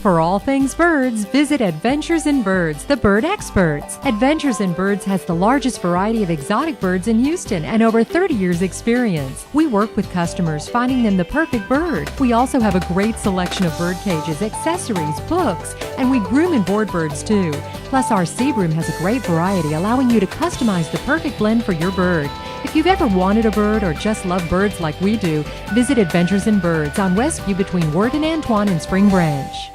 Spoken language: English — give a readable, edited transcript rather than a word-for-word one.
For all things birds, visit Adventures in Birds, the bird experts. Adventures in Birds has the largest variety of exotic birds in Houston and over 30 years experience. We work with customers finding them the perfect bird. We also have a great selection of bird cages, accessories, books, and we groom and board birds too. Plus our seed room has a great variety, allowing you to customize the perfect blend for your bird. If you've ever wanted a bird or just love birds like we do, visit Adventures in Birds on Westview between Word and Antoine and Spring Branch.